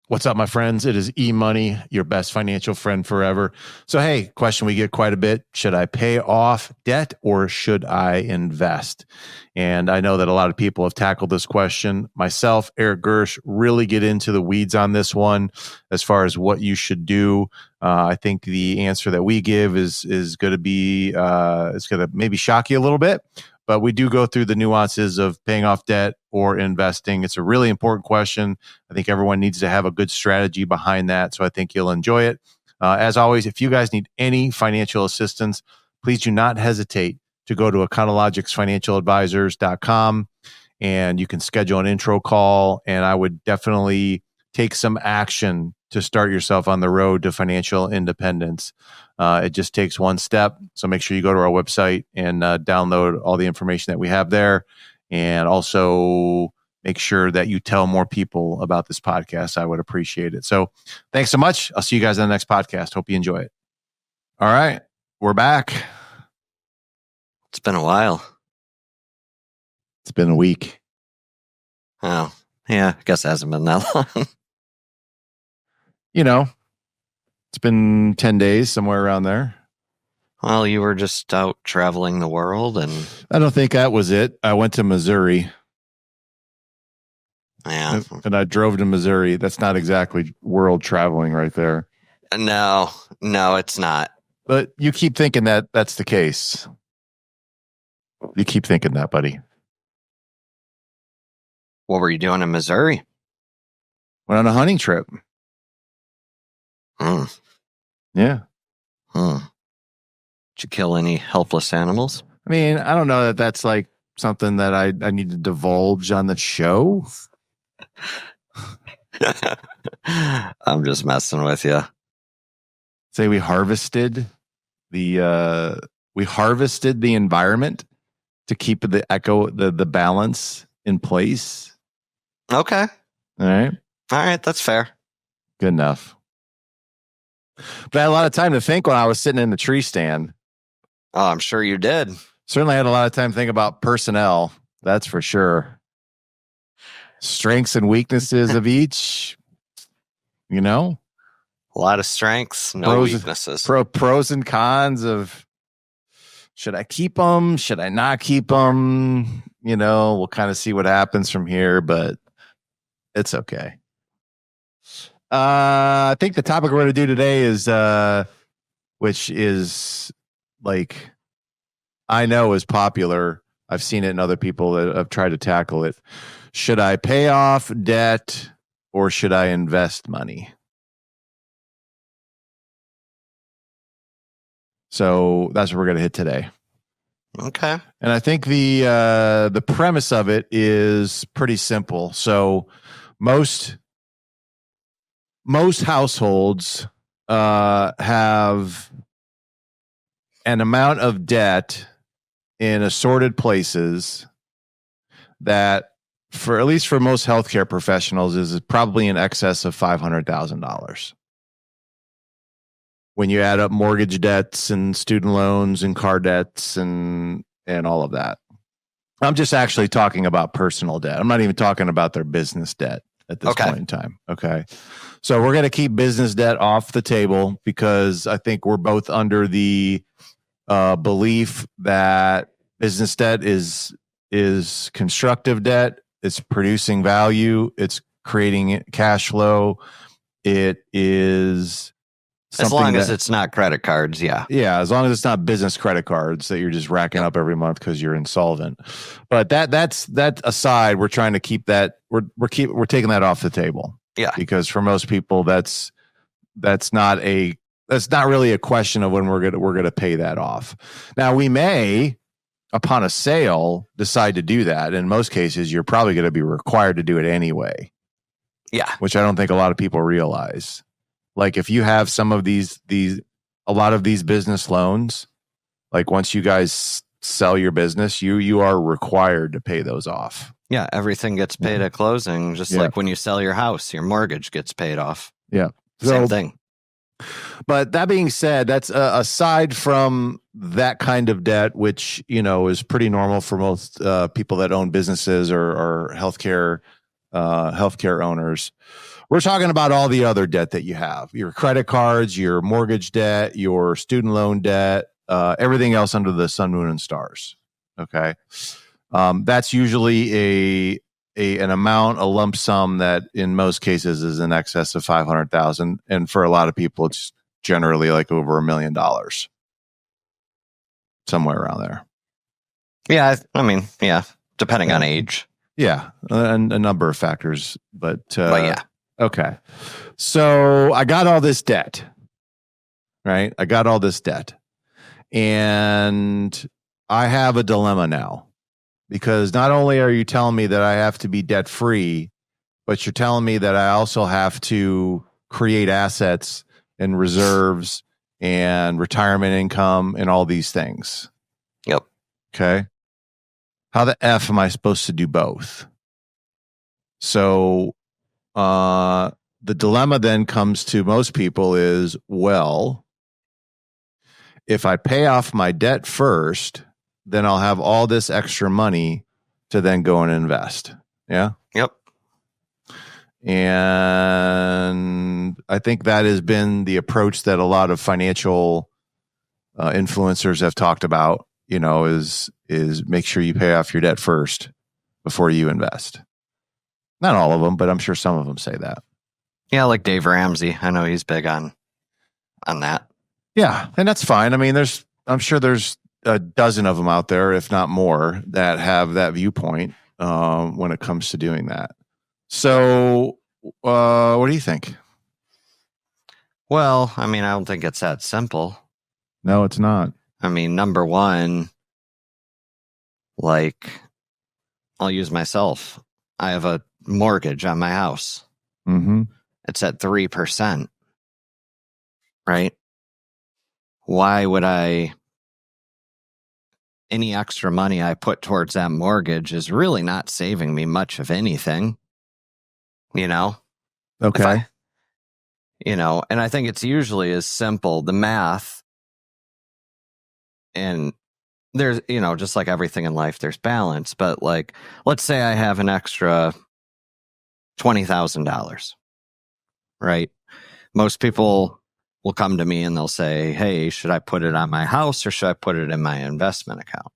What's up, my friends? It is E-Money, your best financial friend forever. So, hey, question we get quite a bit. Should I pay off debt or should I invest? And I know that a lot of people have tackled this question. Myself, Eric Gersch, really get into the weeds on this one as far as what you should do. I think the answer that we give is going to be, it's going to maybe shock you a little bit. But we do go through the nuances of paying off debt or investing. It's a really important question. I think everyone needs to have a good strategy behind that. So I think you'll enjoy it. As always, if you guys need any financial assistance, please do not hesitate to go to econologicsfinancialadvisors.com and you can schedule an intro call. And I would definitely take some action to start yourself on the road to financial independence. It just takes one step. So make sure you go to our website and download all the information that we have there. And also make sure that you tell more people about this podcast. I would appreciate it. So thanks so much. I'll see you guys on the next podcast. Hope you enjoy it. All right. We're back. It's been a while. It's been a week. Oh, yeah. I guess it hasn't been that long. You know, it's been 10 days, somewhere around there. Well, you were just out traveling the world, and I don't think that was it. I went to Missouri. Yeah. And I drove to Missouri. That's not exactly world traveling right there. No, it's not. But you keep thinking that that's the case. You keep thinking that, buddy. What were you doing in Missouri? Went on a hunting trip. Yeah. Did you kill any helpless animals? I mean, I don't know that that's like something that I need to divulge on the show. I'm just messing with you. Say we harvested the environment to keep the balance in place. Okay. All right. That's fair. Good enough. But I had a lot of time to think when I was sitting in the tree stand. Oh, I'm sure you did. Certainly had a lot of time to think about personnel. That's for sure. Strengths and weaknesses of each. You know? A lot of strengths, no weaknesses. Pros and cons of should I keep them? Should I not keep them? You know, we'll kind of see what happens from here, but it's okay. I think the topic we're going to do today is, which is like, I know is popular. I've seen it in other people that have tried to tackle it. Should I pay off debt or should I invest money? So that's what we're going to hit today. Okay. And I think the premise of it is pretty simple. So most households have an amount of debt in assorted places that, for at least for most healthcare professionals, is probably in excess of $500,000. When you add up mortgage debts and student loans and car debts and all of that. I'm just actually talking about personal debt. I'm not even talking about their business debt at this point in time. Okay. So we're going to keep business debt off the table because I think we're both under the belief that business debt is constructive debt. It's producing value. It's creating cash flow. It is as long as it's not credit cards. Yeah. Yeah. As long as it's not business credit cards that you're just racking up every month because you're insolvent. But that aside, we're trying to keep that. We're taking that off the table. Yeah. Because for most people, that's not really a question of when we're gonna pay that off. Now we may, upon a sale, decide to do that. In most cases, you're probably going to be required to do it anyway. Yeah. Which I don't think a lot of people realize. Like if you have some of a lot of these business loans, like once you guys sell your business, you are required to pay those off. Yeah. Everything gets paid at closing. Just like when you sell your house, your mortgage gets paid off. Yeah. Same thing. But that being said, that's aside from that kind of debt, which, you know, is pretty normal for most people that own businesses or healthcare owners. We're talking about all the other debt that you have, your credit cards, your mortgage debt, your student loan debt, everything else under the sun, moon, and stars. Okay. That's usually an amount, a lump sum that in most cases is in excess of 500,000. And for a lot of people, it's generally like over $1 million, somewhere around there. Yeah. I mean, yeah, depending on age. Yeah. A number of factors, but yeah. Okay. So I got all this debt, right? I got all this debt, and I have a dilemma now, because not only are you telling me that I have to be debt free, but you're telling me that I also have to create assets and reserves and retirement income and all these things. Yep. Okay. How the F am I supposed to do both? So the dilemma then comes to most people is, well, if I pay off my debt first, then I'll have all this extra money to then go and invest. Yeah. Yep. And I think that has been the approach that a lot of financial influencers have talked about, is make sure you pay off your debt first before you invest. Not all of them, but I'm sure some of them say that. Yeah, like Dave Ramsey. I know he's big on that. Yeah, and that's fine. I mean, I'm sure there's a dozen of them out there, if not more, that have that viewpoint when it comes to doing that. So, what do you think? Well, I mean, I don't think it's that simple. No, it's not. I mean, number one, like, I'll use myself. I have a mortgage on my house. Mm-hmm. It's at 3%, right? Why would any extra money I put towards that mortgage is really not saving me much of anything, Okay. And I think it's usually as simple, the math, and there's, just like everything in life, there's balance, but like, let's say I have an extra $20,000, right? Most people will come to me and they'll say, hey, should I put it on my house or should I put it in my investment account?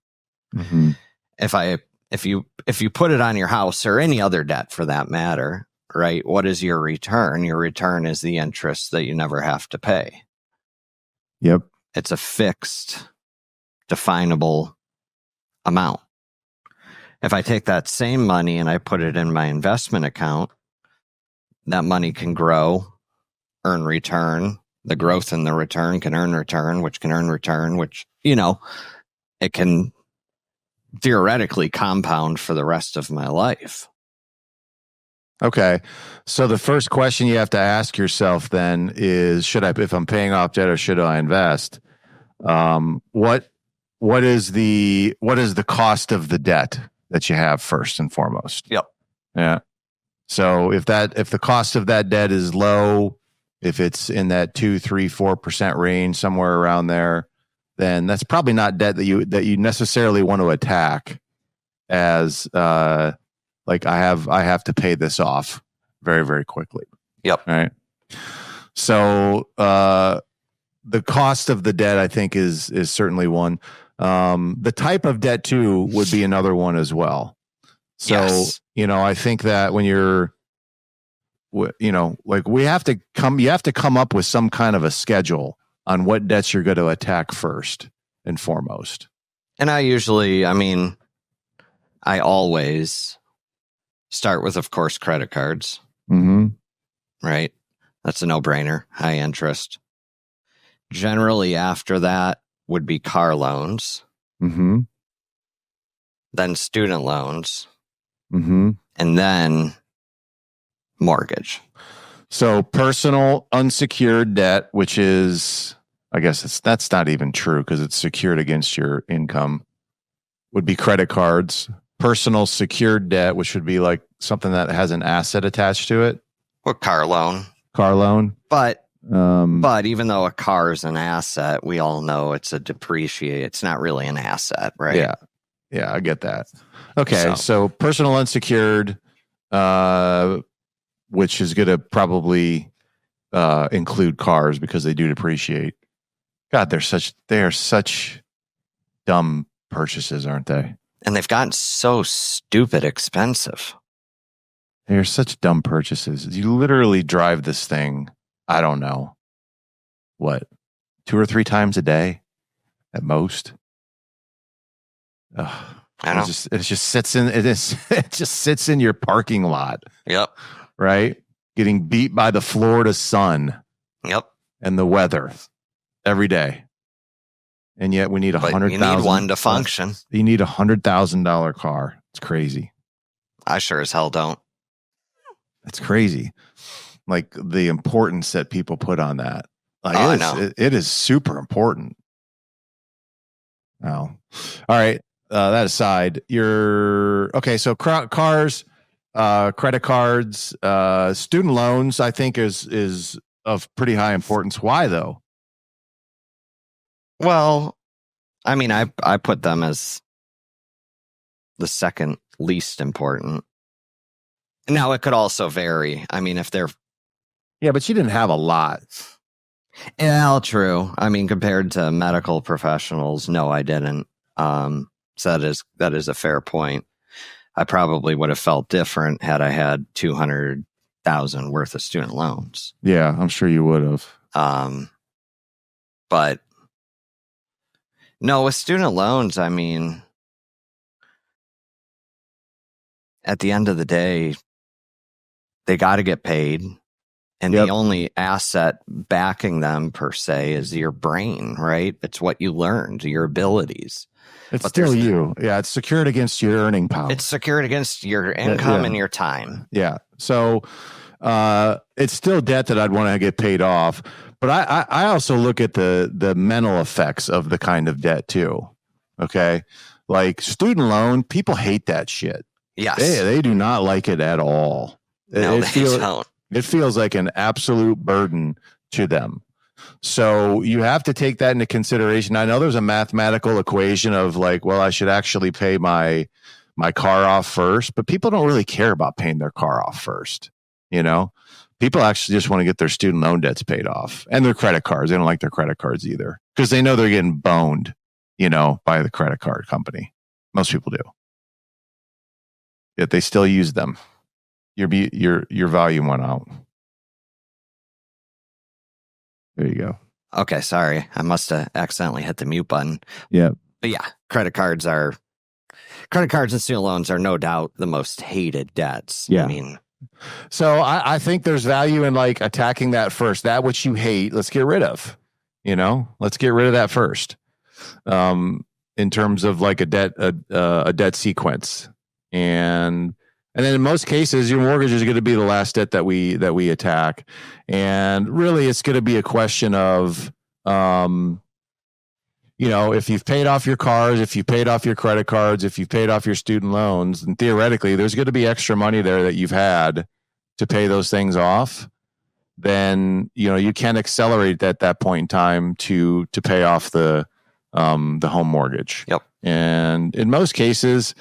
Mm-hmm. If you put it on your house or any other debt for that matter, right? What is your return? Your return is the interest that you never have to pay. Yep. It's a fixed, definable amount. If I take that same money and I put it in my investment account, that money can grow, earn return. The growth in the return can earn return, which can earn return, which, it can theoretically compound for the rest of my life. Okay. So the first question you have to ask yourself then is, if I'm paying off debt, or should I invest? What is the cost of the debt that you have first and foremost? Yep. Yeah. So if the cost of that debt is low, if it's in that 2, 3, 4% range, somewhere around there, then that's probably not debt that you necessarily want to attack as like I have to pay this off very, very quickly. Yep. All right. So the cost of the debt, I think, is certainly one. The type of debt too would be another one as well. So, yes. I think that when you're, like you have to come up with some kind of a schedule on what debts you're going to attack first and foremost. And I always start with, of course, credit cards. Mm-hmm. Right? That's a no-brainer. High interest. Generally, after that would be car loans. Mm-hmm. Then student loans. Mm-hmm. And then mortgage. So personal unsecured debt, which is, I guess that's not even true because it's secured against your income, would be credit cards. Personal secured debt, which would be like something that has an asset attached to it. Or car loan. Car loan. But even though a car is an asset, we all know it's it's not really an asset, right? Yeah. Yeah, I get that. Okay. So personal unsecured, which is going to probably include cars because they do depreciate. God, they are such dumb purchases, aren't they? And they've gotten so stupid expensive. They're such dumb purchases. You literally drive this thing, I don't know, what, 2 or 3 times a day at most. Ugh. I know. It just sits in your parking lot. Yep. Right? Getting beat by the Florida sun. Yep. And the weather every day. And yet we need $100,000. You need one to function. You need $100,000 car. It's crazy. I sure as hell don't. It's crazy. Like the importance that people put on that. Like I know. It is super important. Oh. All right. That aside, okay. So cars, credit cards, student loans, I think is of pretty high importance. Why though? Well, I mean, I put them as the second least important. Now, it could also vary. I mean, if they're... Yeah, but you didn't have a lot. Yeah, true. I mean, compared to medical professionals, no, I didn't. So that is a fair point. I probably would have felt different had I had $200,000 worth of student loans. Yeah, I'm sure you would have. But no, with student loans, I mean, at the end of the day, they got to get paid. And the only asset backing them, per se, is your brain, right? It's what you learned, your abilities. It's still you. Yeah, it's secured against your earning power. It's secured against your income and your time. Yeah. So it's still debt that I'd want to get paid off. But I also look at the mental effects of the kind of debt, too. Okay? Like student loan, people hate that shit. Yes. They do not like it at all. No, they don't. It feels like an absolute burden to them. So you have to take that into consideration. I know there's a mathematical equation of like, well, I should actually pay my car off first, but people don't really care about paying their car off first. You know, people actually just want to get their student loan debts paid off and their credit cards. They don't like their credit cards either because they know they're getting boned, you know, by the credit card company. Most people do. Yet they still use them. Your volume went out. There you go. Okay, sorry. I must have accidentally hit the mute button. Yeah. But yeah, credit cards and student loans are no doubt the most hated debts. Yeah. I mean, so I think there's value in like attacking that first. That which you hate, let's get rid of. You know, let's get rid of that first. In terms of like a debt sequence. And then in most cases, your mortgage is going to be the last debt that we attack. And really, it's going to be a question of, you know, if you've paid off your cars, if you paid off your credit cards, if you've paid off your student loans, and theoretically, there's going to be extra money there that you've had to pay those things off. Then, you know, you can accelerate at that point in time to pay off the home mortgage. Yep. And in most cases,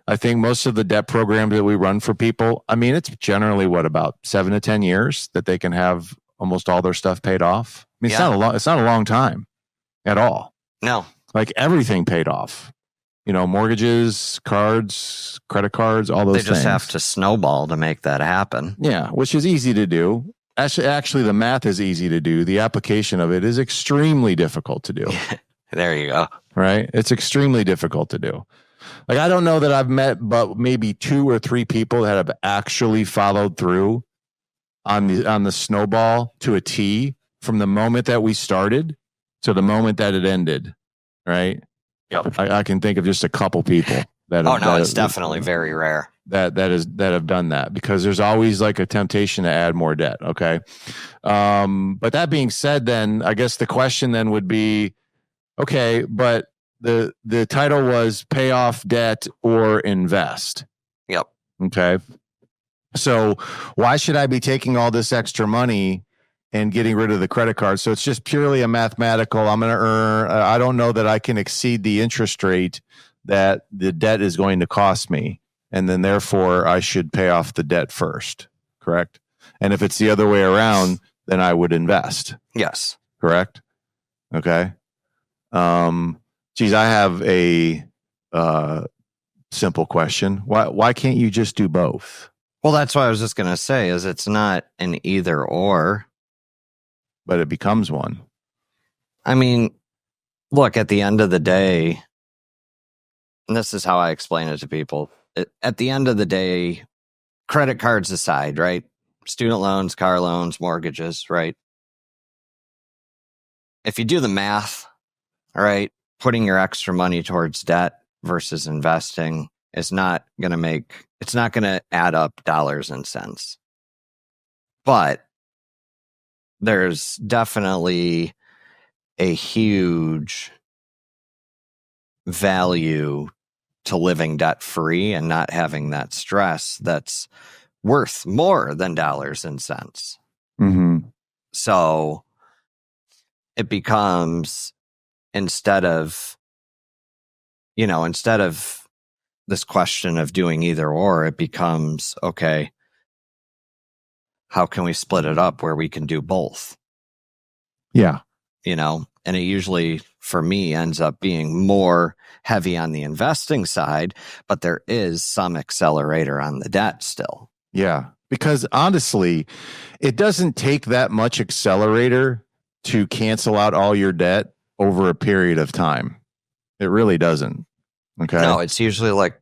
I think most of the debt programs that we run for people, I mean, it's generally about 7 to 10 years that they can have almost all their stuff paid off. I mean, it's not a long time at all. No. Like everything paid off. You know, mortgages, cards, credit cards, all those things. They just have to snowball to make that happen. Yeah, which is easy to do. Actually, the math is easy to do. The application of it is extremely difficult to do. There you go. Right? It's extremely difficult to do. Like, I don't know that I've met but maybe 2 or 3 people that have actually followed through on the snowball to a T from the moment that we started to the moment that it ended. Right? Yep. I can think of just a couple people that. It's definitely very rare. That have done that, because there's always like a temptation to add more debt. Okay. But that being said, then I guess the question then would be, okay, but the title was pay off debt or invest. Yep. Okay. So why should I be taking all this extra money and getting rid of the credit card? So it's just purely a mathematical, I'm going to earn, I don't know that I can exceed the interest rate that the debt is going to cost me. And then therefore I should pay off the debt first. Correct. And if it's the other way around, then I would invest. Yes. Correct? Okay. Geez, I have a simple question. Why can't you just do both? Well, that's what I was just going to say, is it's not an either or. But it becomes one. I mean, look, at the end of the day, and this is how I explain it to people, at the end of the day, credit cards aside, right? Student loans, car loans, mortgages, right? If you do the math, all right, putting your extra money towards debt versus investing is not going to add up dollars and cents. But there's definitely a huge value to living debt free and not having that stress that's worth more than dollars and cents. Mm-hmm. So it becomes, instead of this question of doing either or, it becomes, okay, how can we split it up where we can do both? Yeah. And it usually, for me, ends up being more heavy on the investing side, but there is some accelerator on the debt still. Yeah. Because honestly, it doesn't take that much accelerator to cancel out all your debt over a period of time. It really doesn't. Okay. No, it's usually like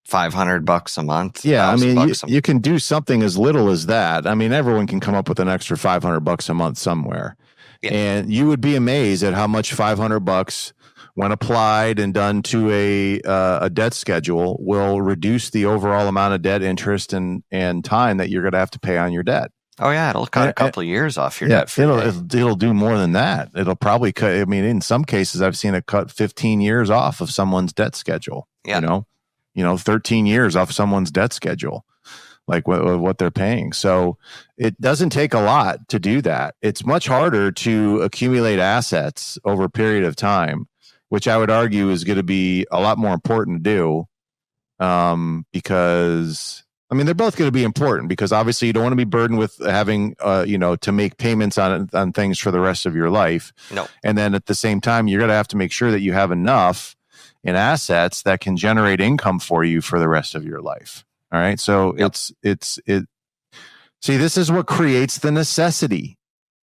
$500 a month. Yeah, I mean, you can do something as little as that. I mean, everyone can come up with an extra $500 a month somewhere. Yeah. And you would be amazed at how much $500, when applied and done to a debt schedule, will reduce the overall amount of debt, interest, and time that you're going to have to pay on your debt. Oh yeah, it'll cut a couple of years off your debt. It'll do more than that. It'll probably cut. I mean, in some cases, I've seen it cut 15 years off of someone's debt schedule. Yeah. 13 years off someone's debt schedule, like what they're paying. So it doesn't take a lot to do that. It's much harder to accumulate assets over a period of time, which I would argue is going to be a lot more important to do, because, I mean, they're both going to be important, because obviously you don't want to be burdened with having, to make payments on things for the rest of your life. No. And then at the same time, you're going to have to make sure that you have enough in assets that can generate income for you for the rest of your life. All right. So yep. See, this is what creates the necessity,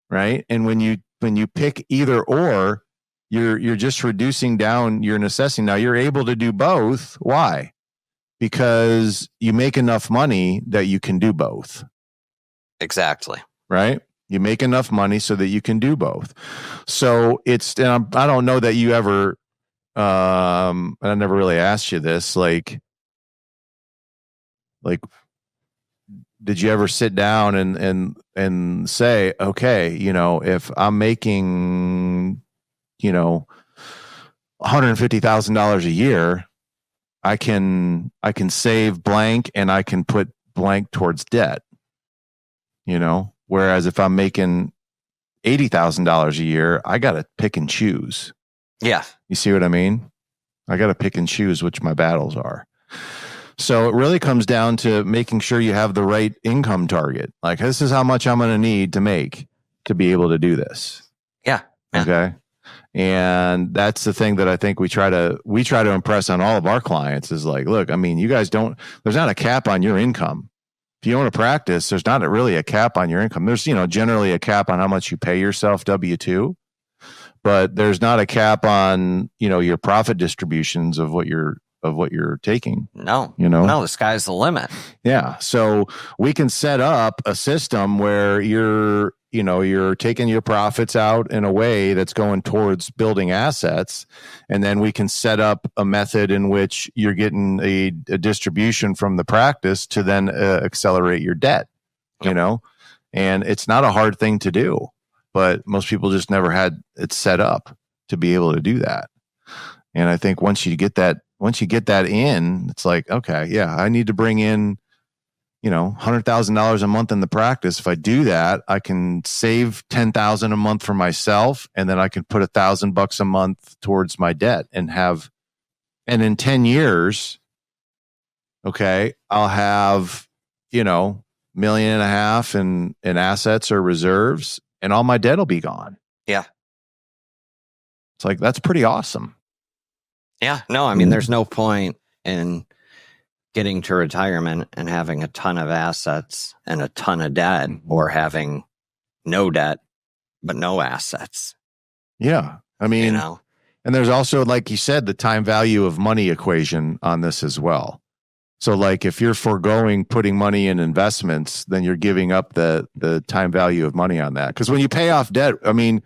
right? And when you pick either or, you're just reducing down your necessity. Now you're able to do both. Why? Because you make enough money that you can do both. Exactly. Right? You make enough money so that you can do both. So and I don't know that you ever, and I never really asked you this, like, did you ever sit down and say, okay, if I'm making, $150,000 a year, I can save blank and I can put blank towards debt, whereas if I'm making $80,000 a year, I got to pick and choose. Yeah. You see what I mean? I got to pick and choose which my battles are. So it really comes down to making sure you have the right income target. Like, this is how much I'm going to need to make to be able to do this. Yeah. Okay. And that's the thing that I think we try to impress on all of our clients is like, look, I mean, you guys there's not a cap on your income. If you own a practice, there's not really a cap on your income. There's, generally a cap on how much you pay yourself W-2, but there's not a cap on, your profit distributions of what you're taking. No, the sky's the limit. Yeah. So we can set up a system where you're taking your profits out in a way that's going towards building assets. And then we can set up a method in which you're getting a distribution from the practice to then accelerate your debt, and it's not a hard thing to do, but most people just never had it set up to be able to do that. And I think once you get that in, it's like, okay, yeah, I need to bring in, $100,000 a month in the practice. If I do that, I can save $10,000 a month for myself, and then I can put $1,000 a month towards my debt and in 10 years, okay, I'll have, $1.5 million in assets or reserves, and all my debt will be gone. Yeah. It's like, that's pretty awesome. Yeah. No, I mean, there's no point in getting to retirement and having a ton of assets and a ton of debt, or having no debt but no assets. Yeah. I mean, You know, and there's also, like you said, the time value of money equation on this as well. So like if you're foregoing putting money in investments, then you're giving up the time value of money on that. Because when you pay off debt, I mean,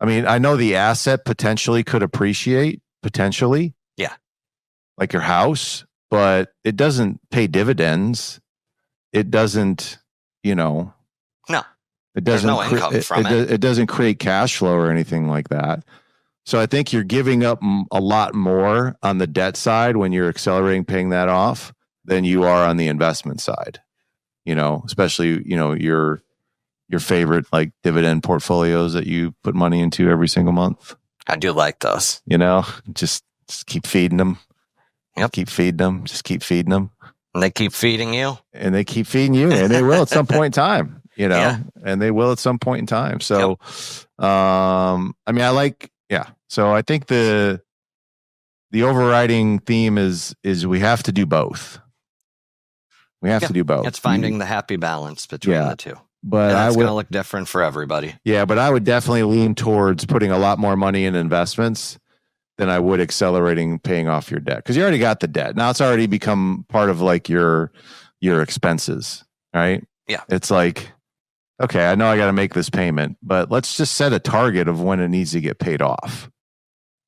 I know the asset potentially could appreciate, potentially. Yeah. Like your house, but it doesn't pay dividends. It doesn't, no, it doesn't. there's no income from it. It doesn't create cash flow or anything like that. So I think you're giving up a lot more on the debt side when you're accelerating paying that off than you are on the investment side. Especially, your favorite like dividend portfolios that you put money into every single month. I do like those. Just keep feeding them. Yep. Keep feeding them. Just keep feeding them. And they keep feeding you. And they keep feeding you. And they will at some point in time, Yeah. and they will at some point in time. So, so I think the overriding theme is we have to do both. We have to do both. It's finding the happy balance between the two. But it's going to look different for everybody. Yeah, but I would definitely lean towards putting a lot more money in investments than I would accelerating paying off your debt, because you already got the debt. Now it's already become part of like your expenses, right? Yeah. It's like, okay, I know I got to make this payment, but let's just set a target of when it needs to get paid off.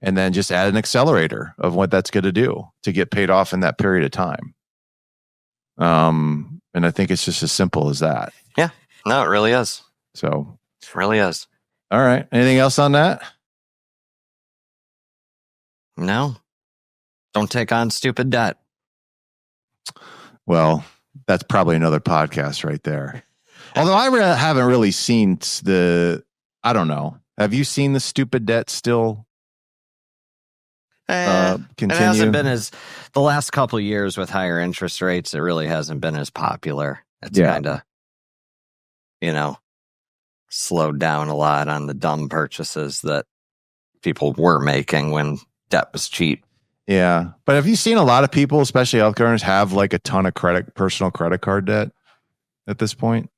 And then just add an accelerator of what that's going to do to get paid off in that period of time. And I think it's just as simple as that. Yeah. No, it really is. So it really is. All right. Anything else on that? No. Don't take on stupid debt. Well, that's probably another podcast right there. Although I haven't really seen I don't know. Have you seen the stupid debt still continue? It hasn't been the last couple of years with higher interest rates. It really hasn't been as popular. It's kind of, slowed down a lot on the dumb purchases that people were making when debt was cheap. Yeah. But have you seen a lot of people, especially healthcare owners, have like a ton of personal credit card debt at this point?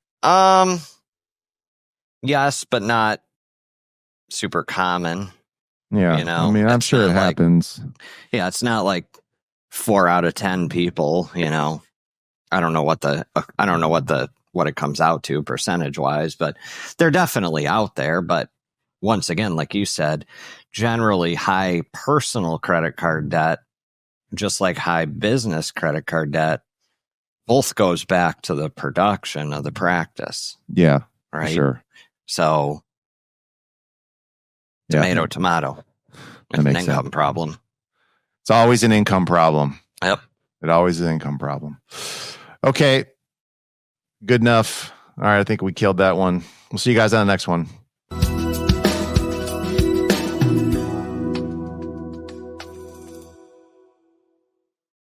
Yes, but not super common. Yeah. I'm sure it happens. Yeah. It's not like 4 out of 10 people, I don't know what it comes out to percentage wise, but they're definitely out there. But once again, like you said, generally high personal credit card debt, just like high business credit card debt, both goes back to the production of the practice. Yeah. Right. Sure. So tomato. It's an income problem. It's always an income problem. Yep. It always is an income problem. Okay. Good enough. All right. I think we killed that one. We'll see you guys on the next one.